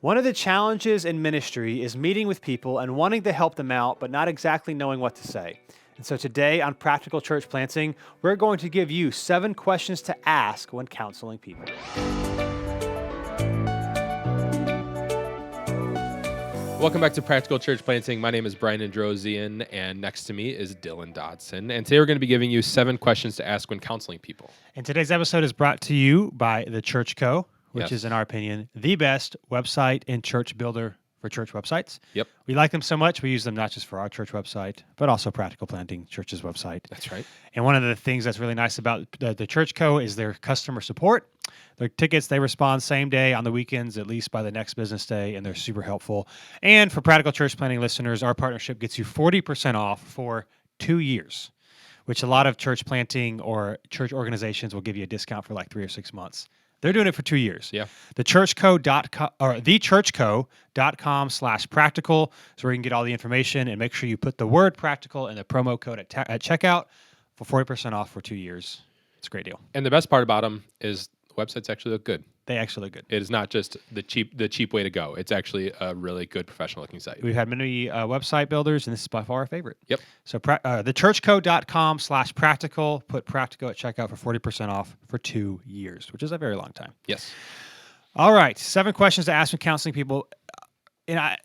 One of the challenges in ministry is meeting with people and wanting to help them out, but not exactly knowing what to say. And so today on Practical Church Planting, we're going to give you 7 questions to ask when counseling people. Welcome back to Practical Church Planting. My name is Brian Androsian, and next to me is Dylan Dodson. And today we're going to be giving you 7 questions to ask when counseling people. And today's episode is brought to you by the Church Co., which Yes. is, in our opinion, the best website and church builder for church websites. Yep. We like them so much, we use them not just for our church website, but also Practical Planting Church's website. That's right. And one of the things that's really nice about the Church Co. is their customer support. Their tickets, they respond same day on the weekends, at least by the next business day, and they're super helpful. And for Practical Church Planting listeners, our partnership gets you 40% off for 2 years, which a lot of church planting or church organizations will give you a discount for like 3 or 6 months. They're doing it for 2 years. Yeah. thechurchco.com/practical is where you can get all the information, and make sure you put the word practical in the promo code at checkout for 40% off for 2 years. It's a great deal. And the best part about them is the websites actually look good. They actually look good. It is not just the cheap way to go. It's actually a really good professional looking site. We've had many website builders, and this is by far our favorite. Yep. So thechurchco.com/practical, put practical at checkout for 40% off for 2 years, which is a very long time. Yes. All right, 7 questions to ask when counseling people. And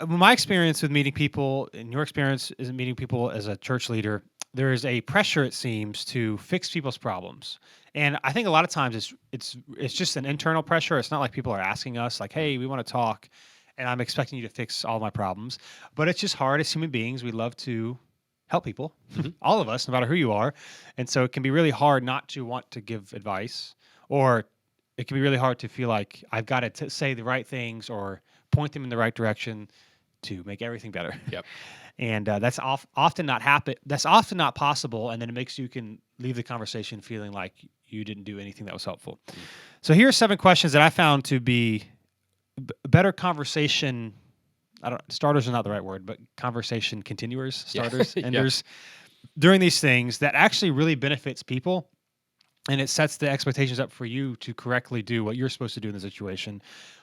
my experience with meeting people, and your experience is meeting people as a church leader, there is a pressure, it seems, to fix people's problems. And I think a lot of times it's just an internal pressure. It's not like people are asking us, like, hey, we want to talk, and I'm expecting you to fix all my problems. But it's just hard as human beings. We love to help people, all of us, no matter who you are. And so it can be really hard not to want to give advice, or it can be really hard to feel like I've got to say the right things or point them in the right direction to make everything better. Yep. And that's often not happen. That's often not possible, and then it makes you can leave the conversation feeling like you didn't do anything that was helpful. So here are 7 questions that I found to be better conversation. Starters are not the right word, but conversation continuers, starters, enders, during these things that actually really benefits people. And it sets the expectations up for you to correctly do what you're supposed to do in the situation,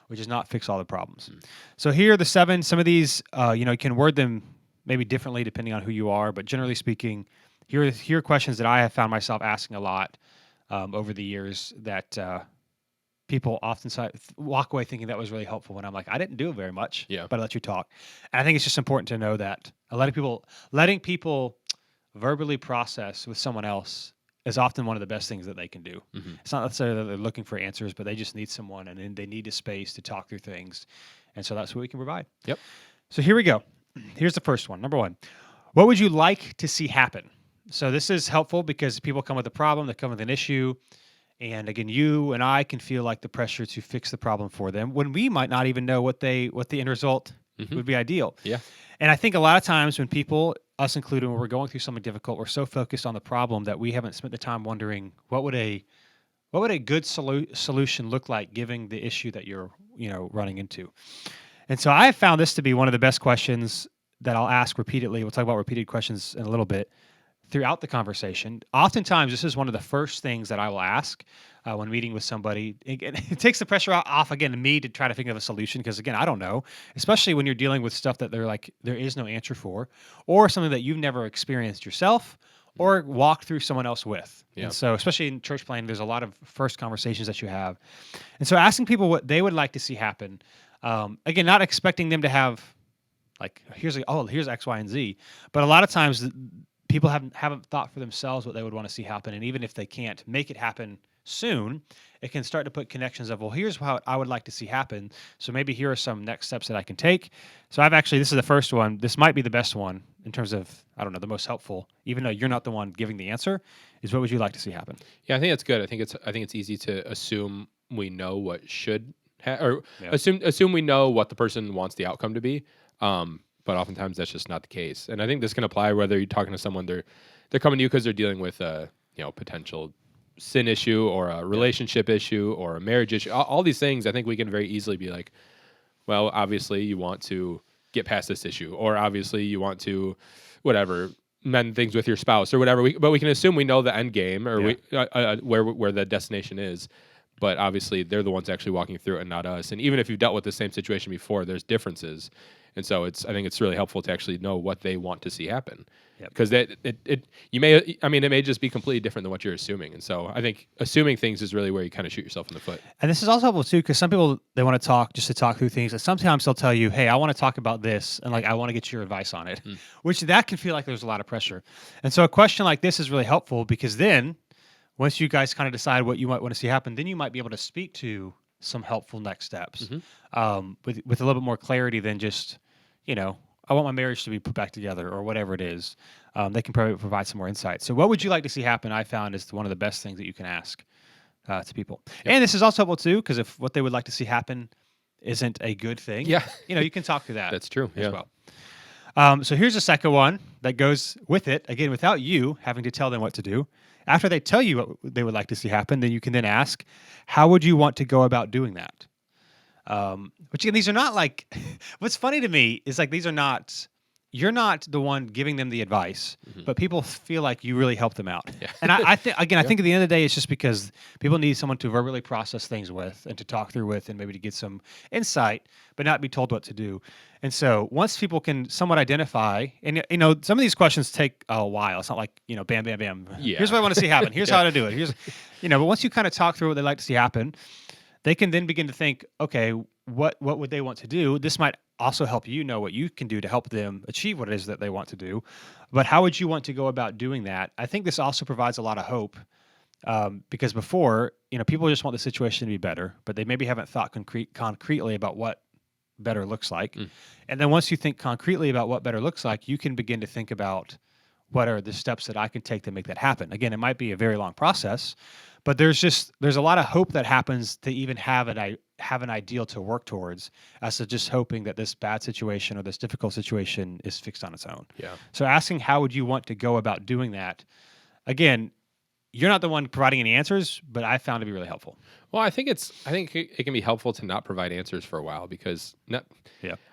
which is not fix all the problems. So here are the 7. Some of these, you can word them maybe differently depending on who you are, but generally speaking, here are questions that I have found myself asking a lot over the years that people often walk away thinking that was really helpful when I'm like, I didn't do it very much, but I let you talk. And I think it's just important to know that letting people verbally process with someone else is often one of the best things that they can do. Mm-hmm. It's not necessarily that they're looking for answers, but they just need someone, and then they need a space to talk through things. And so that's what we can provide. Yep. So here we go. Here's the first one. Number 1, what would you like to see happen? So this is helpful because people come with a problem, they come with an issue. And again, you and I can feel like the pressure to fix the problem for them when we might not even know what the end result would be ideal. Yeah. And I think a lot of times when people, us included, when we're going through something difficult, we're so focused on the problem that we haven't spent the time wondering what would a good solution look like given the issue that you're running into. And so I have found this to be one of the best questions that I'll ask repeatedly. We'll talk about repeated questions in a little bit throughout the conversation. Oftentimes, this is one of the first things that I will ask when meeting with somebody. It takes the pressure off, again, to me to try to think of a solution because, again, I don't know, especially when you're dealing with stuff that they're like, there is no answer for, or something that you've never experienced yourself or walked through someone else with. Yeah. And so, especially in church planning, there's a lot of first conversations that you have. And so asking people what they would like to see happen, again, not expecting them to have, like, here's X, Y, and Z, but a lot of times people haven't thought for themselves what they would want to see happen. And even if they can't make it happen soon, it can start to put connections of, well, here's how I would like to see happen. So maybe here are some next steps that I can take. So this is the first one. This might be the best one in terms of, the most helpful, even though you're not the one giving the answer, is what would you like to see happen? Yeah, I think that's good. I think it's easy to assume we know what assume we know what the person wants the outcome to be. But oftentimes that's just not the case. And I think this can apply whether you're talking to someone, they're coming to you because they're dealing with a potential sin issue or a relationship issue or a marriage issue. All these things, I think we can very easily be like, well, obviously you want to get past this issue, or obviously you want to mend things with your spouse or whatever. But we can assume we know the end game or where the destination is. but obviously they're the ones actually walking through it and not us. And even if you've dealt with the same situation before, there's differences. And so I think it's really helpful to actually know what they want to see happen. Yep. Because it may just be completely different than what you're assuming. And so I think assuming things is really where you kind of shoot yourself in the foot. And this is also helpful too, because some people, they want to talk just to talk through things. And sometimes they'll tell you, hey, I want to talk about this, and like I want to get your advice on it, which that can feel like there's a lot of pressure. And so a question like this is really helpful, because then once you guys kind of decide what you might want to see happen, then you might be able to speak to some helpful next steps with a little bit more clarity than just, I want my marriage to be put back together or whatever it is. They can probably provide some more insight. So what would you like to see happen, I found, is one of the best things that you can ask to people. Yep. And this is also helpful too, because if what they would like to see happen isn't a good thing, you can talk through that. That's true. As well. So here's a second one that goes with it, again, without you having to tell them what to do. After they tell you what they would like to see happen, then you can then ask, how would you want to go about doing that? Which again, these are not like, what's funny to me is like, you're not the one giving them the advice, but people feel like you really help them out. Yeah. And I think, again, I think at the end of the day, it's just because people need someone to verbally process things with and to talk through with and maybe to get some insight, but not be told what to do. And so once people can somewhat identify, and some of these questions take a while. It's not like, bam, bam, bam. Yeah. Here's what I want to see happen. Here's how to do it. But once you kind of talk through what they like to see happen, they can then begin to think, okay, what would they want to do? This might also help you know what you can do to help them achieve what it is that they want to do. But how would you want to go about doing that? I think this also provides a lot of hope because before, people just want the situation to be better, but they maybe haven't thought concretely about what better looks like. And then once you think concretely about what better looks like, you can begin to think about what are the steps that I can take to make that happen. Again, it might be a very long process, but there's a lot of hope that happens to even have an ideal to work towards, as to just hoping that this bad situation or this difficult situation is fixed on its own. Yeah. So asking how would you want to go about doing that, again, you're not the one providing any answers, but I found to be really helpful. Well, I think it can be helpful to not provide answers for a while, because I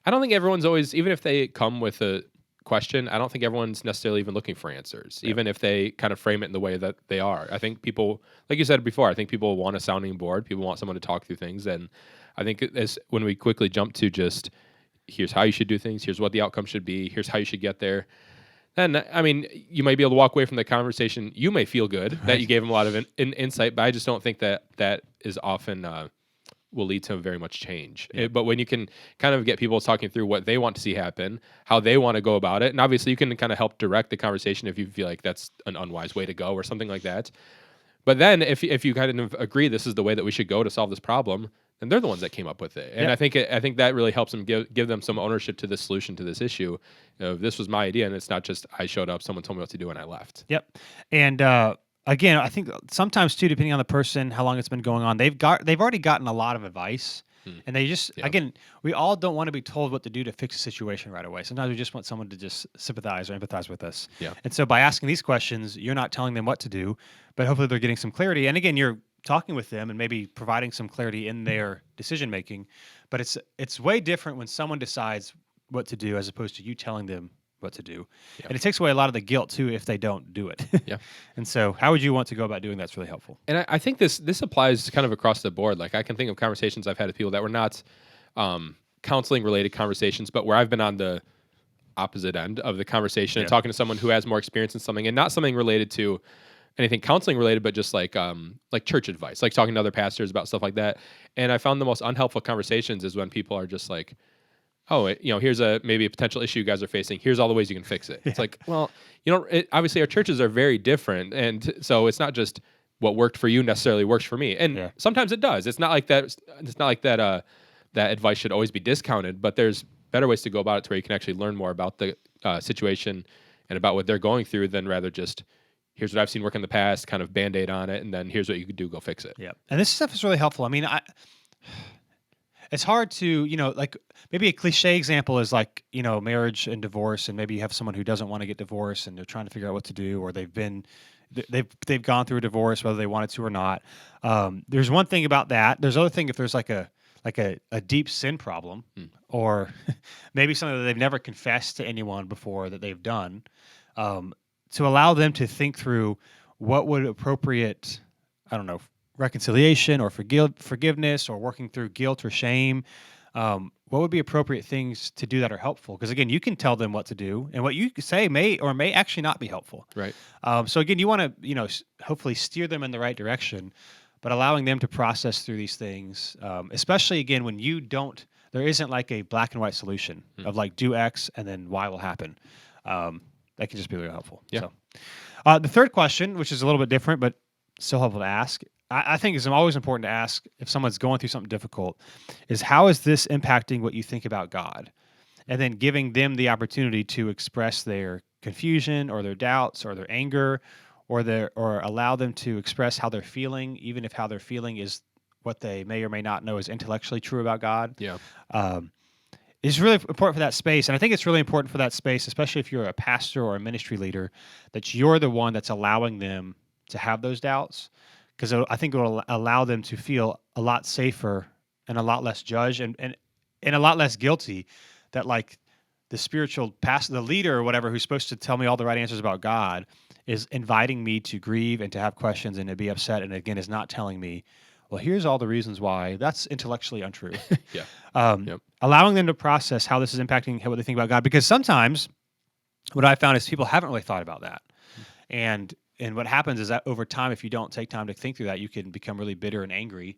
don't think everyone's always, even if they come with a question, I don't think everyone's necessarily even looking for answers, even if they kind of frame it in the way that they are. I think people, like you said before, I think people want a sounding board. People want someone to talk through things. And I think when we quickly jump to just, here's how you should do things, here's what the outcome should be, here's how you should get there, then, you might be able to walk away from the conversation. You may feel good that you gave them a lot of insight, but I just don't think that is often will lead to very much change. But when you can kind of get people talking through what they want to see happen, how they want to go about it, and obviously you can kind of help direct the conversation if you feel like that's an unwise way to go or something like that. But then if you kind of agree this is the way that we should go to solve this problem, then they're the ones that came up with it. And I think that really helps them give them some ownership to the solution to this issue. This was my idea, and it's not just I showed up, someone told me what to do, and I left. Yep. And again, I think sometimes too, depending on the person, how long it's been going on, they've already gotten a lot of advice. And they just, again, we all don't want to be told what to do to fix a situation right away. Sometimes we just want someone to just sympathize or empathize with us. Yeah. And so by asking these questions, you're not telling them what to do, but hopefully they're getting some clarity. And again, you're talking with them and maybe providing some clarity in their decision making. But it's way different when someone decides what to do as opposed to you telling them what to do. Yeah. And it takes away a lot of the guilt too if they don't do it. Yeah. And so how would you want to go about doing that's really helpful? And I think this applies kind of across the board. Like I can think of conversations I've had with people that were not counseling related conversations, but where I've been on the opposite end of the conversation and talking to someone who has more experience in something, and not something related to anything counseling related, but just like church advice, like talking to other pastors about stuff like that. And I found the most unhelpful conversations is when people are just like, oh, here's maybe a potential issue you guys are facing. Here's all the ways you can fix it. It's like, well, obviously our churches are very different. And so it's not just what worked for you necessarily works for me. And sometimes it does. It's not like that. It's not like that advice should always be discounted, but there's better ways to go about it to where you can actually learn more about the situation and about what they're going through than rather just, here's what I've seen work in the past, kind of Band-Aid on it, and then here's what you could do, go fix it. Yeah. And this stuff is really helpful. I mean, it's hard to, like maybe a cliche example is like, marriage and divorce, and maybe you have someone who doesn't want to get divorced and they're trying to figure out what to do, or they've gone through a divorce, whether they wanted to or not. There's one thing about that. There's other thing if there's like a deep sin problem, or maybe something that they've never confessed to anyone before that they've done, to allow them to think through what would appropriate, reconciliation or forgiveness or working through guilt or shame, what would be appropriate things to do that are helpful? Because again, you can tell them what to do, and what you say may or may actually not be helpful. Right. So again, you want to hopefully steer them in the right direction, but allowing them to process through these things, especially again when there isn't like a black and white solution of like do X and then Y will happen. That can just be really helpful. Yeah. So, the third question, which is a little bit different but still helpful to ask, I think is always important to ask if someone's going through something difficult, is how is this impacting what you think about God? And then giving them the opportunity to express their confusion or their doubts or their anger or allow them to express how they're feeling, even if how they're feeling is what they may or may not know is intellectually true about God. Yeah. Is really important for that space. And I think it's really important for that space, especially if you're a pastor or a ministry leader, that you're the one that's allowing them to have those doubts. Because I think it will allow them to feel a lot safer and a lot less judged and a lot less guilty that like the spiritual pastor, the leader or whatever, who's supposed to tell me all the right answers about God is inviting me to grieve and to have questions and to be upset. And again, is not telling me, well, here's all the reasons why that's intellectually untrue. Yeah. Allowing them to process how this is impacting what they think about God. Because sometimes what I found is people haven't really thought about that. And what happens is that over time, if you don't take time to think through that, you can become really bitter and angry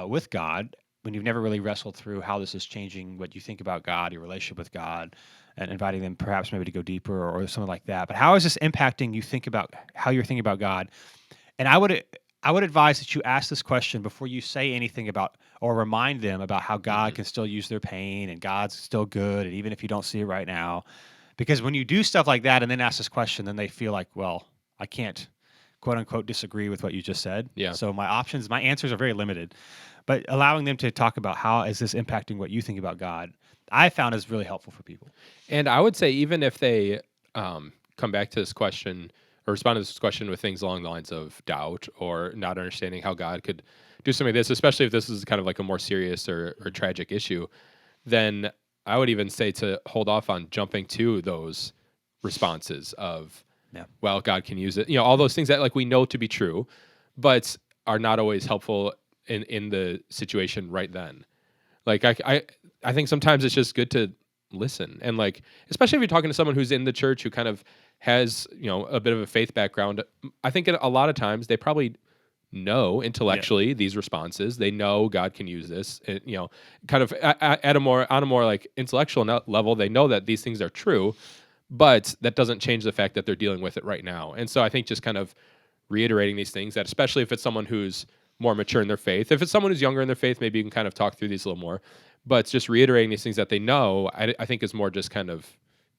with God when you've never really wrestled through how this is changing what you think about God, your relationship with God, and inviting them perhaps maybe to go deeper or something like that. But how is this impacting you think about how you're thinking about God? And I would advise that you ask this question before you say anything about or remind them about how God can still use their pain and God's still good, and even if you don't see it right now. Because when you do stuff like that and then ask this question, then they feel like, well, I can't, quote unquote, disagree with what you just said. Yeah. So my answers are very limited. But allowing them to talk about how is this impacting what you think about God, I found is really helpful for people. And I would say even if they come back to this question or respond to this question with things along the lines of doubt or not understanding how God could do something like this, especially if this is kind of like a more serious or tragic issue, then I would even say to hold off on jumping to those responses of, well, God can use it. All those things that like we know to be true, but are not always helpful in the situation right then. Like I think sometimes it's just good to listen, and like especially if you're talking to someone who's in the church who kind of has a bit of a faith background. I think a lot of times they probably know intellectually these responses. They know God can use this. Kind of on a more like intellectual level, they know that these things are true. But that doesn't change the fact that they're dealing with it right now. And so I think just kind of reiterating these things, that especially if it's someone who's more mature in their faith, if it's someone who's younger in their faith, maybe you can kind of talk through these a little more. But it's just reiterating these things that they know, I think is more just kind of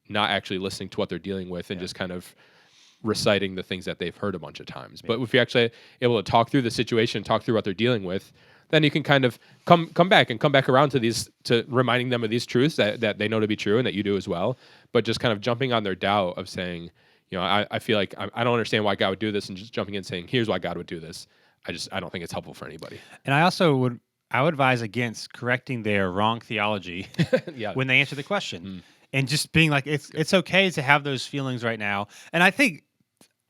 not actually listening to what they're dealing with and just kind of reciting the things that they've heard a bunch of times. But if you're actually able to talk through the situation, talk through what they're dealing with, then you can kind of come back around to reminding them of these truths that they know to be true and that you do as well. But just kind of jumping on their doubt of saying, I feel like I don't understand why God would do this, and just jumping in and saying, here's why God would do this. I don't think it's helpful for anybody. And I would advise against correcting their wrong theology when they answer the question. And just being like, it's okay to have those feelings right now. And I think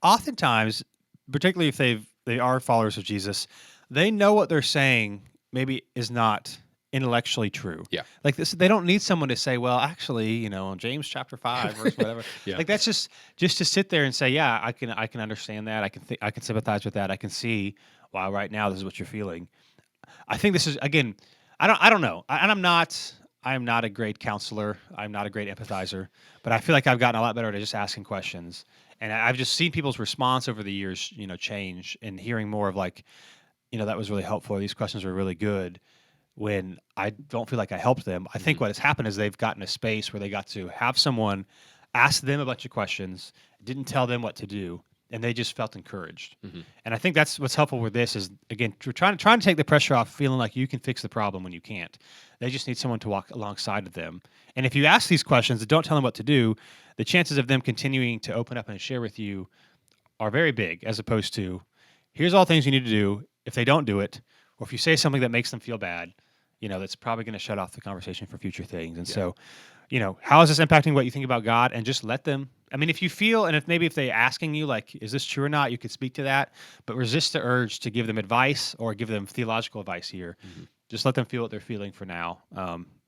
oftentimes, particularly if they are followers of Jesus, they know what they're saying maybe is not intellectually true. Yeah. Like this, they don't need someone to say, well, actually, James chapter 5 verse whatever. Like that's just to sit there and say, yeah, I can understand that. I can sympathize with that. I can see why right now this is what you're feeling. I think this is, again, I don't know. I am not a great counselor. I'm not a great empathizer, but I feel like I've gotten a lot better at just asking questions. And I've just seen people's response over the years, change, and hearing more of like, that was really helpful. These questions were really good. When I don't feel like I helped them, I think what has happened is they've gotten a space where they got to have someone ask them a bunch of questions, didn't tell them what to do, and they just felt encouraged. And I think that's what's helpful with this is, again, trying to take the pressure off feeling like you can fix the problem when you can't. They just need someone to walk alongside of them. And if you ask these questions and don't tell them what to do, the chances of them continuing to open up and share with you are very big, as opposed to, here's all things you need to do. If they don't do it, or if you say something that makes them feel bad, that's probably going to shut off the conversation for future things. And Yeah. so, how is this impacting what you think about God? And just let them. I mean, if you feel, and if they asking you like, is this true or not, you could speak to that, but resist the urge to give them advice or give them theological advice here. Mhm. Just let them feel what they're feeling for now.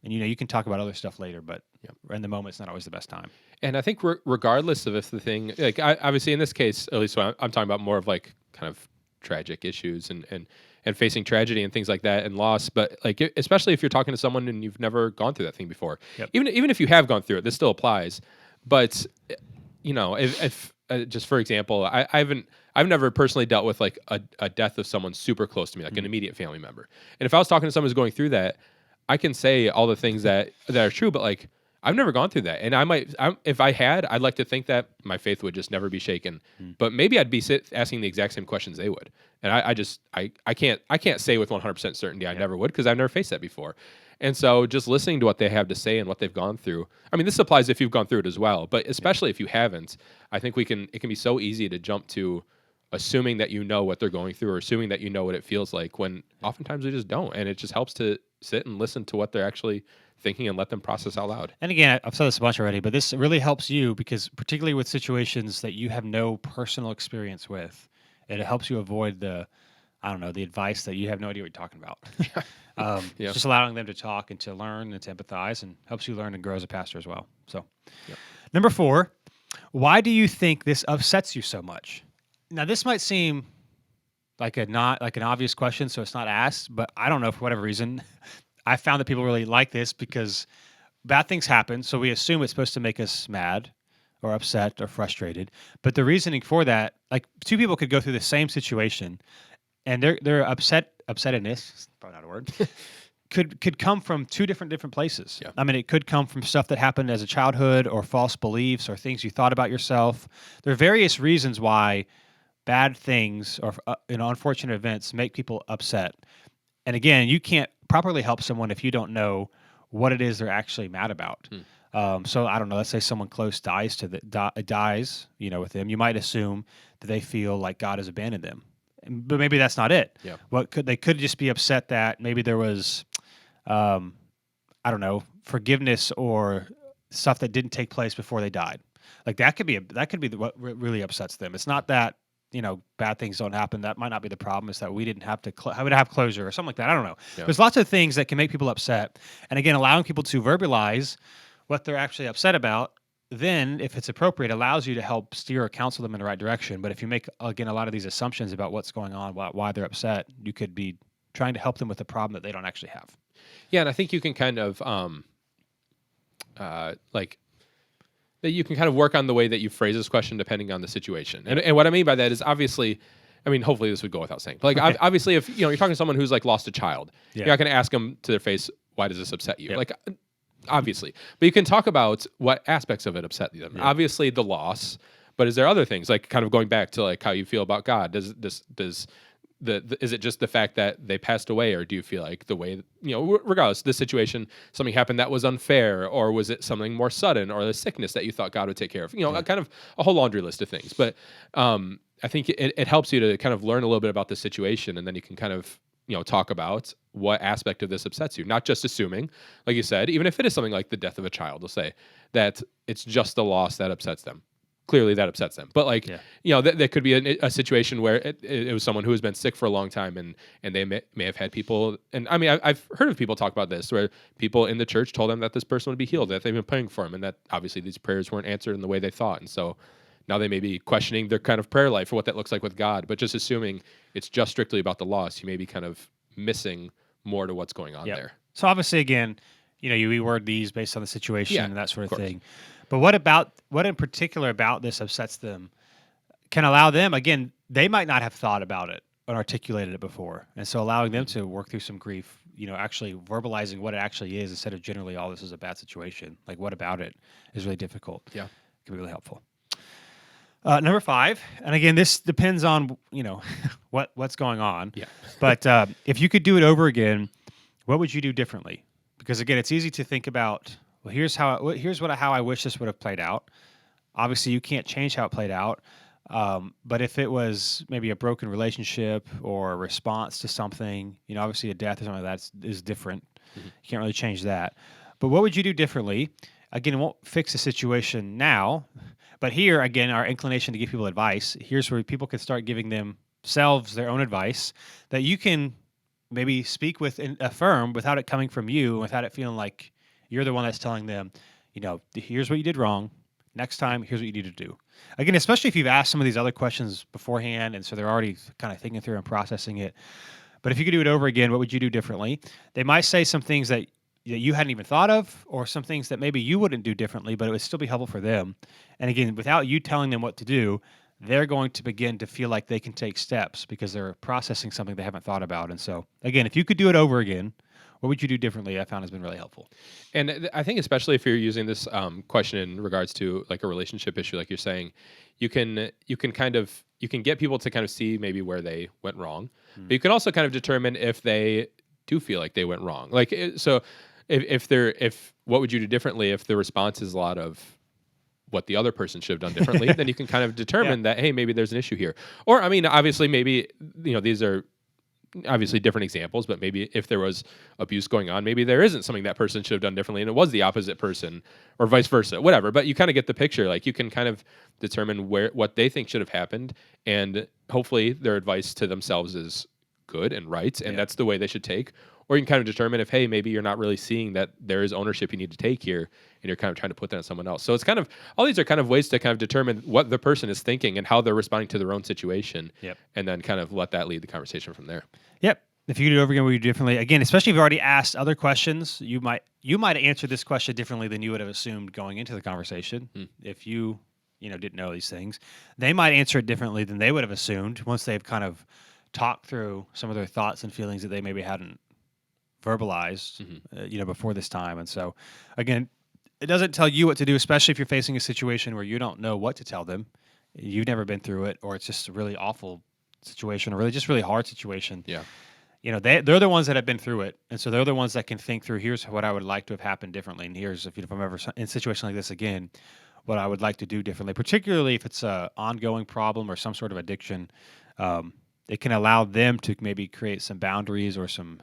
And you can talk about other stuff later, but Yep. in the moment, it's not always the best time. And I think regardless of if the thing, like obviously in this case, at least what I'm talking about more of like kind of tragic issues and facing tragedy and things like that and loss. But like, especially if you're talking to someone and you've never gone through that thing before, Yep. even if you have gone through it, this still applies. But if just for example, I've never personally dealt with like a death of someone super close to me, like an immediate family member. And if I was talking to someone who's going through that, I can say all the things that are true, but like I've never gone through that, and if I had, I'd like to think that my faith would just never be shaken. But maybe I'd be asking the exact same questions they would, and I can't say with 100% certainty I never would because I've never faced that before. And so just listening to what they have to say and what they've gone through. I mean, this applies if you've gone through it as well, but especially if you haven't, I think it can be so easy to jump to assuming that you know what they're going through or assuming that you know what it feels like when oftentimes we just don't. And it just helps to sit and listen to what they're actually thinking and let them process out loud. And again, I've said this a bunch already, but this really helps you because particularly with situations that you have no personal experience with, it helps you avoid the advice that you have no idea what you're talking about. Yeah. Just allowing them to talk and to learn and to empathize and helps you learn and grow as a pastor as well. So, Yeah. Number 4, why do you think this upsets you so much? Now, this might seem like an obvious question, so it's not asked, but I don't know for whatever reason. I found that people really like this because bad things happen, so we assume it's supposed to make us mad or upset or frustrated. But the reasoning for that, like two people could go through the same situation, and their upsettedness, probably not a word, could come from two different places. Yeah. I mean, it could come from stuff that happened as a childhood or false beliefs or things you thought about yourself. There are various reasons why bad things or unfortunate events make people upset. And again, you can't properly help someone if you don't know what it is they're actually mad about. So I don't know. Let's say someone close dies with them. You might assume that they feel like God has abandoned them, but maybe that's not it. Yeah. They could just be upset that maybe there was, forgiveness or stuff that didn't take place before they died. Like that could be what really upsets them. It's not that bad things don't happen. That might not be the problem. It's that we didn't have to have closure or something like that. I don't know. Yeah. There's lots of things that can make people upset. And again, allowing people to verbalize what they're actually upset about, then if it's appropriate, allows you to help steer or counsel them in the right direction. But if you make, again, a lot of these assumptions about what's going on, why they're upset, you could be trying to help them with a problem that they don't actually have. Yeah, and I think you can kind of that you can kind of work on the way that you phrase this question depending on the situation. And what I mean by that is obviously, I mean, hopefully this would go without saying. But like obviously if you're talking to someone who's like lost a child, you're not going to ask them to their face, why does this upset you? Yep. Like obviously. But you can talk about what aspects of it upset them. Yep. Obviously the loss, but is there other things like kind of going back to like how you feel about God? Is it just the fact that they passed away, or do you feel like the way, regardless of the situation, something happened that was unfair, or was it something more sudden, or the sickness that you thought God would take care of? Kind of a whole laundry list of things. But I think it helps you to kind of learn a little bit about the situation, and then you can kind of talk about what aspect of this upsets you. Not just assuming, like you said, even if it is something like the death of a child, they'll say that it's just the loss that upsets them. Clearly that upsets them. But like, that could be a situation where it was someone who has been sick for a long time and they may have had people. And I mean, I've heard of people talk about this where people in the church told them that this person would be healed, that they've been praying for him, and that obviously these prayers weren't answered in the way they thought. And so now they may be questioning their kind of prayer life or what that looks like with God. But just assuming it's just strictly about the loss, you may be kind of missing more to what's going on there. So obviously, again, you reword these based on the situation and that sort of thing. But what in particular about this upsets them can allow them, again, they might not have thought about it or articulated it before. And so allowing them to work through some grief, actually verbalizing what it actually is instead of generally, oh, this is a bad situation. Like what about it is really difficult. Yeah. It can be really helpful. Number 5, and again, this depends on, what's going on. Yeah. But if you could do it over again, what would you do differently? Because again, it's easy to think about, well, here's how I wish this would have played out. Obviously, you can't change how it played out. But if it was maybe a broken relationship or a response to something, obviously a death or something like that is different. Mhm. You can't really change that. But what would you do differently? Again, it won't fix the situation now, but here again, our inclination to give people advice. Here's where people can start giving themselves their own advice that you can maybe speak with and affirm without it coming from you, without it feeling like you're the one that's telling them, here's what you did wrong. Next time, here's what you need to do. Again, especially if you've asked some of these other questions beforehand, and so they're already kind of thinking through and processing it. But if you could do it over again, what would you do differently? They might say some things that you hadn't even thought of, or some things that maybe you wouldn't do differently, but it would still be helpful for them. And again, without you telling them what to do, they're going to begin to feel like they can take steps because they're processing something they haven't thought about. And so, again, if you could do it over again, what would you do differently? I found has been really helpful. And I think especially if you're using this question in regards to like a relationship issue, like you're saying, you can get people to kind of see maybe where they went wrong, but you can also kind of determine if they do feel like they went wrong. Like so, if what would you do differently if the response is a lot of what the other person should have done differently, then you can kind of determine that, hey, maybe there's an issue here. Or I mean, obviously, maybe these are obviously different examples, but maybe if there was abuse going on, maybe there isn't something that person should have done differently and it was the opposite person, or vice versa, whatever. But you kind of get the picture. Like you can kind of determine what they think should have happened, and hopefully their advice to themselves is good and right, and that's the way they should take. Or you can kind of determine if, hey, maybe you're not really seeing that there is ownership you need to take here, and you're kind of trying to put that on someone else. So it's kind of, all these are kind of ways to kind of determine what the person is thinking and how they're responding to their own situation, and then kind of let that lead the conversation from there. Yep. If you could do it over again, what would you do differently? Again, especially if you've already asked other questions, you might answer this question differently than you would have assumed going into the conversation. If you didn't know these things, they might answer it differently than they would have assumed once they've kind of talked through some of their thoughts and feelings that they maybe hadn't verbalized, before this time. And so, again, it doesn't tell you what to do, especially if you're facing a situation where you don't know what to tell them. You've never been through it, or it's just a really awful situation, or really hard situation. Yeah. They're the ones that have been through it, and so they're the ones that can think through. Here's what I would like to have happened differently, and here's if I'm ever in a situation like this again, what I would like to do differently. Particularly if it's a ongoing problem or some sort of addiction, it can allow them to maybe create some boundaries or some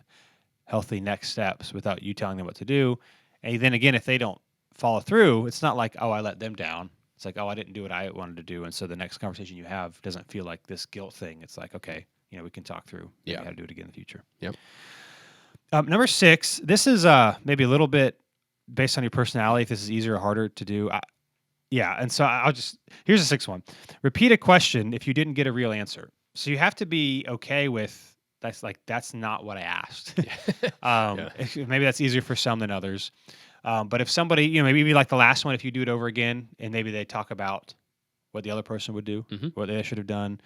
healthy next steps without you telling them what to do. And then again, if they don't follow through, it's not like, oh, I let them down. It's like, oh, I didn't do what I wanted to do. And so the next conversation you have doesn't feel like this guilt thing. It's like, okay, we can talk through how to do it again in the future. Yep. Number 6, this is maybe a little bit based on your personality, if this is easier or harder to do. And so here's the 6th one. Repeat a question if you didn't get a real answer. So you have to be okay with, that's not what I asked. Maybe that's easier for some than others. But if somebody, maybe like the last one, if you do it over again and maybe they talk about what the other person would do, what they should have done.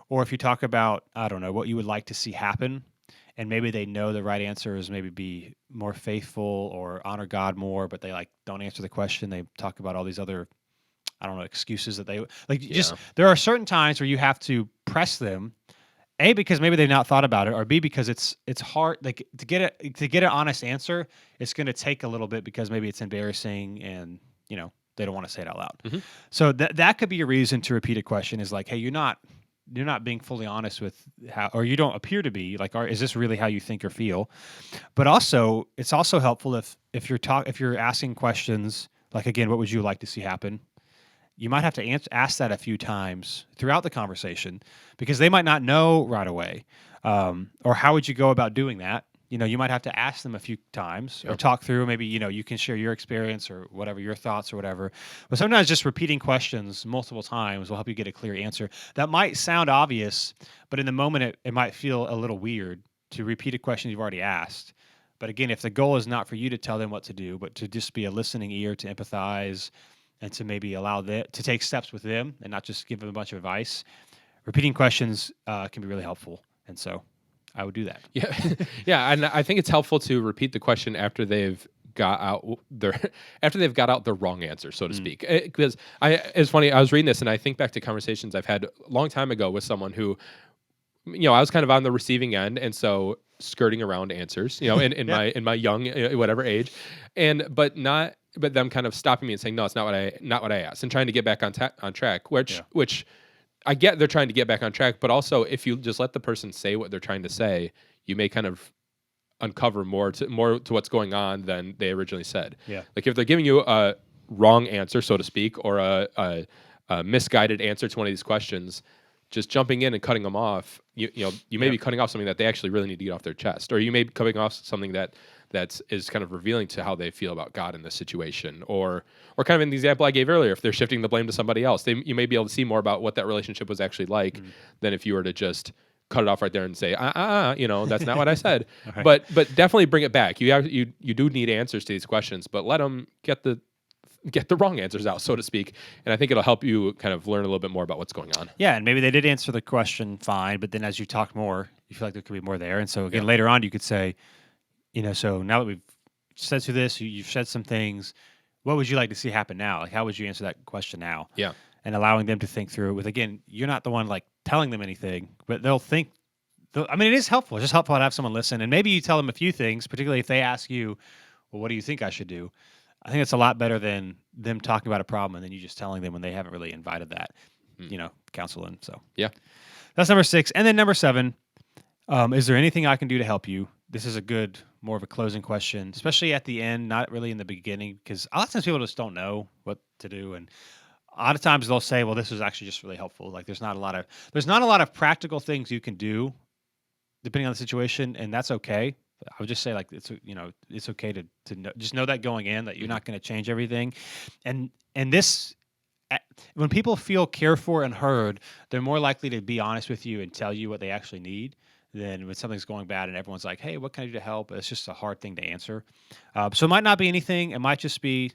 Or if you talk about, I don't know, what you would like to see happen, and maybe they know the right answer is maybe be more faithful or honor God more, but they don't answer the question. They talk about all these other, I don't know, excuses that they just, there are certain times where you have to press them, A, because maybe they've not thought about it, or B, because it's hard, like to get an honest answer, it's going to take a little bit because maybe it's embarrassing and, they don't want to say it out loud. So that could be a reason to repeat a question is like, hey, you're not being fully honest with how, or you don't appear to be like, is this really how you think or feel? But also, it's also helpful if you're asking questions like, again, what would you like to see happen? You might have to ask that a few times throughout the conversation because they might not know right away. Or how would you go about doing that? You might have to ask them a few times or talk through. Maybe, you can share your experience or whatever, your thoughts or whatever. But sometimes just repeating questions multiple times will help you get a clear answer. That might sound obvious, but in the moment it might feel a little weird to repeat a question you've already asked. But again, if the goal is not for you to tell them what to do, but to just be a listening ear, to empathize, and to maybe allow them to take steps with them and not just give them a bunch of advice, repeating questions can be really helpful. And so I would do that. Yeah. And I think it's helpful to repeat the question after they've got out the wrong answer, so to speak. Because it's funny, I was reading this and I think back to conversations I've had a long time ago with someone who, I was kind of on the receiving end. And so skirting around answers, in my young, whatever age, but them kind of stopping me and saying, no, it's not what I asked, and trying to get back on track, which I get they're trying to get back on track, but also if you just let the person say what they're trying to say, you may kind of uncover more to what's going on than they originally said. Yeah. Like if they're giving you a wrong answer, so to speak, or a misguided answer to one of these questions, just jumping in and cutting them off, you may be cutting off something that they actually really need to get off their chest, or you may be cutting off something is kind of revealing to how they feel about God in this situation, or kind of in the example I gave earlier, if they're shifting the blame to somebody else, you may be able to see more about what that relationship was actually like than if you were to just cut it off right there and say, that's not what I said. Okay. But definitely bring it back. You do need answers to these questions, but let them get the wrong answers out, so to speak. And I think it'll help you kind of learn a little bit more about what's going on. Yeah, and maybe they did answer the question fine, but then as you talk more, you feel like there could be more there. And so again, later on, you could say, so now that we've said through this, you've said some things. What would you like to see happen now? Like, how would you answer that question now? Yeah. And allowing them to think through it with, again, you're not the one like telling them anything, but they'll think. I mean, it is helpful. It's just helpful to have someone listen. And maybe you tell them a few things, particularly if they ask you, well, what do you think I should do? I think it's a lot better than them talking about a problem and then you just telling them when they haven't really invited that, counsel in. So Yeah. that's number 6. And then number 7, is there anything I can do to help you? This is more of a closing question, especially at the end, not really in the beginning, because a lot of times people just don't know what to do. And a lot of times they'll say, well, this was actually just really helpful. Like there's not a lot of practical things you can do depending on the situation. And that's okay. I would just say like, it's okay to know, just know that going in that you're not going to change everything. And this, when people feel cared for and heard, they're more likely to be honest with you and tell you what they actually need than when something's going bad and everyone's like, hey, what can I do to help? It's just a hard thing to answer. So it might not be anything. It might just be,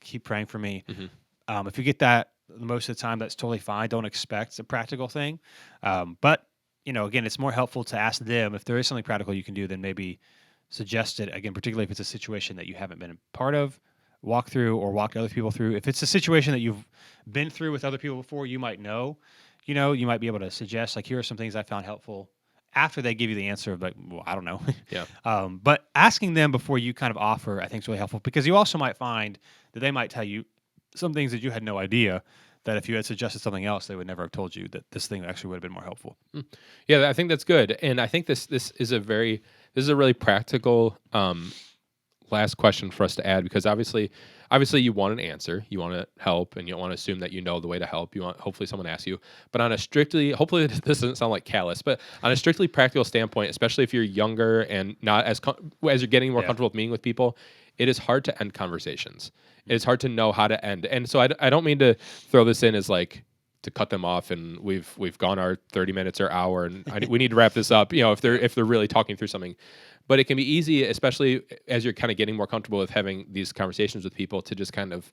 keep praying for me. Mm-hmm. If you get that most of the time, that's totally fine. Don't expect a practical thing. But again, it's more helpful to ask them if there is something practical you can do than maybe suggest it. Again, particularly if it's a situation that you haven't been a part of, walk through or walk other people through. If it's a situation that you've been through with other people before, you might know, you might be able to suggest, like, here are some things I found helpful after they give you the answer of like, well, I don't know. Yeah. But asking them before you kind of offer, I think is really helpful because you also might find that they might tell you some things that you had no idea that if you had suggested something else, they would never have told you that this thing actually would have been more helpful. Yeah, I think that's good. And I think this is a really practical last question for us to add, because obviously you want an answer, you want to help, and you don't want to assume that you know the way to help. You want hopefully someone asks you, but hopefully this doesn't sound like callous, but on a strictly practical standpoint, especially if you're younger and not as you're getting more comfortable with meeting with people, it is hard to end conversations. It's hard to know how to end. And so I don't mean to throw this in as like to cut them off and we've gone our 30 minutes or hour and we need to wrap this up, if they're really talking through something. But it can be easy, especially as you're kind of getting more comfortable with having these conversations with people, to just kind of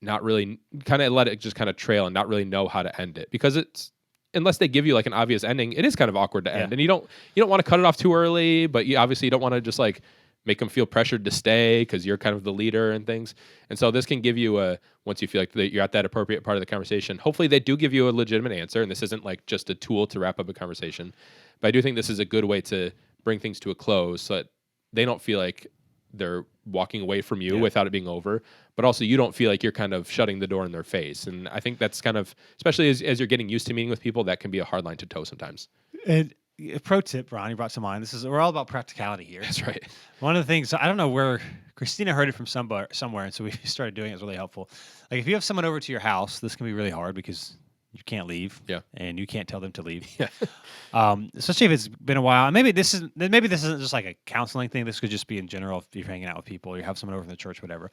not really kind of let it just kind of trail and not really know how to end it, because it's, unless they give you like an obvious ending, it is kind of awkward to end. And you don't want to cut it off too early, but you obviously don't want to just like make them feel pressured to stay because you're kind of the leader and things. And so this can give you once you feel like you're at that appropriate part of the conversation, hopefully they do give you a legitimate answer. And this isn't like just a tool to wrap up a conversation, but I do think this is a good way to bring things to a close so that they don't feel like they're walking away from you without it being over, but also you don't feel like you're kind of shutting the door in their face. And I think that's kind of, especially as you're getting used to meeting with people, that can be a hard line to toe sometimes. And a pro tip, Ron, you brought to mind. We're all about practicality here. That's right. One of the things, I don't know where Christina heard it from somewhere, and so we started doing it. It's really helpful. Like if you have someone over to your house, this can be really hard because you can't leave. Yeah. And you can't tell them to leave. Yeah. Especially if it's been a while. And maybe this isn't just like a counseling thing. This could just be in general if you're hanging out with people, you have someone over from the church, whatever.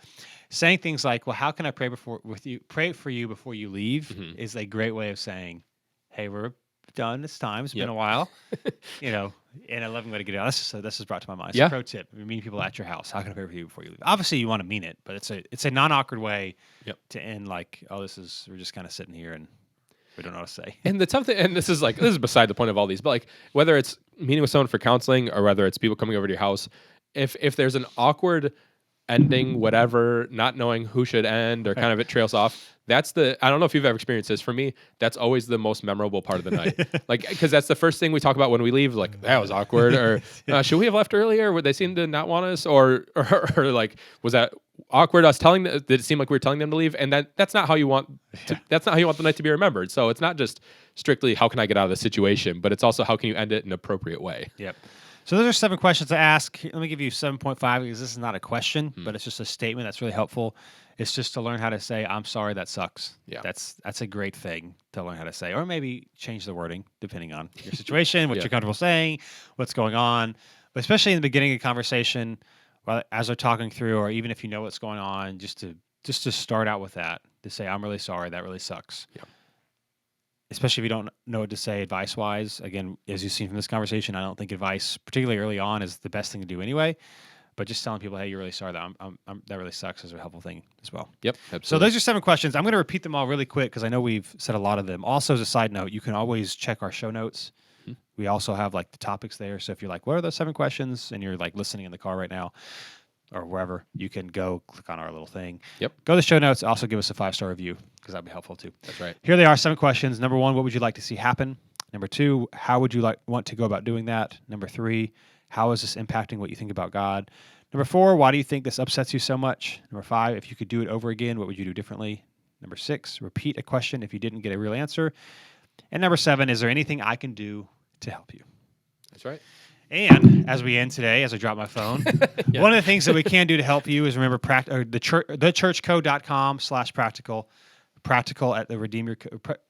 Saying things like, well, how can I pray for you before you leave is a great way of saying, hey, we're done. It's time. It's been a while. And I love a way to get it out. This is brought to my mind. So pro tip: if you're meeting people at your house, how can I pray for you before you leave? Obviously, you want to mean it, but it's a non-awkward way to end. Like, oh, we're just kind of sitting here and we don't know what to say. And the tough thing, and this is beside the point of all these, but like whether it's meeting with someone for counseling or whether it's people coming over to your house, if there's an awkward ending, whatever, not knowing who should end or kind of it trails off, I don't know if you've ever experienced this. For me, that's always the most memorable part of the night. Like, because that's the first thing we talk about when we leave. Like, that was awkward, or should we have left earlier? Would they seem to not want us, or like, was that awkward? Us did it seem like we were telling them to leave? And that's not how you want. That's not how you want the night to be remembered. So it's not just strictly how can I get out of the situation, but it's also how can you end it in an appropriate way. Yep. So those are 7 questions to ask. Let me give you 7.5 because this is not a question, but it's just a statement that's really helpful. It's just to learn how to say, I'm sorry, that sucks. Yeah. That's a great thing to learn how to say. Or maybe change the wording depending on your situation, what you're comfortable saying, what's going on. But especially in the beginning of the conversation, as they're talking through, or even if you know what's going on, just to start out with that, to say, I'm really sorry, that really sucks. Yeah. Especially if you don't know what to say advice-wise. Again, as you've seen from this conversation, I don't think advice, particularly early on, is the best thing to do anyway. But just telling people, hey, you're really sorry, that really sucks, is a helpful thing as well. Yep, absolutely. So those are 7 questions. I'm going to repeat them all really quick because I know we've said a lot of them. Also, as a side note, you can always check our show notes. We also have like the topics there. So if you're like, what are those 7 questions? And you're like listening in the car right now or wherever, you can go click on our little thing. Yep. Go to the show notes. Also give us a 5-star review because that'd be helpful too. That's right. Here they are, 7 questions. Number 1, what would you like to see happen? Number 2, how would you want to go about doing that? Number 3, how is this impacting what you think about God? Number 4, why do you think this upsets you so much? Number 5, if you could do it over again, what would you do differently? Number 6, repeat a question if you didn't get a real answer. And number 7, is there anything I can do to help you? That's right. And as we end today, as I drop my phone, one of the things that we can do to help you is remember thechurchcode.com/practical. Practical at the redeem your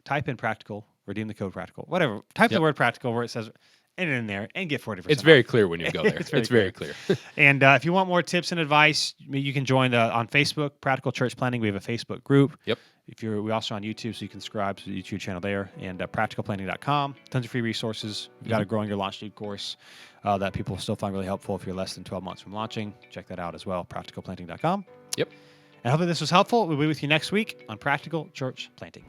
type in practical, redeem the code practical, whatever. Type the word practical where it says enter it in there and get 40%. It's very clear when you go there. It's very clear. And if you want more tips and advice, you can join on Facebook, Practical Church Planning. We have a Facebook group. Yep. We also on YouTube, so you can subscribe to the YouTube channel there, and practicalplanning.com. Tons of free resources. We've got a Growing Your Launch Lead course that people still find really helpful if you're less than 12 months from launching. Check that out as well, practicalplanting.com. Yep. And hopefully this was helpful. We'll be with you next week on Practical Church Planting.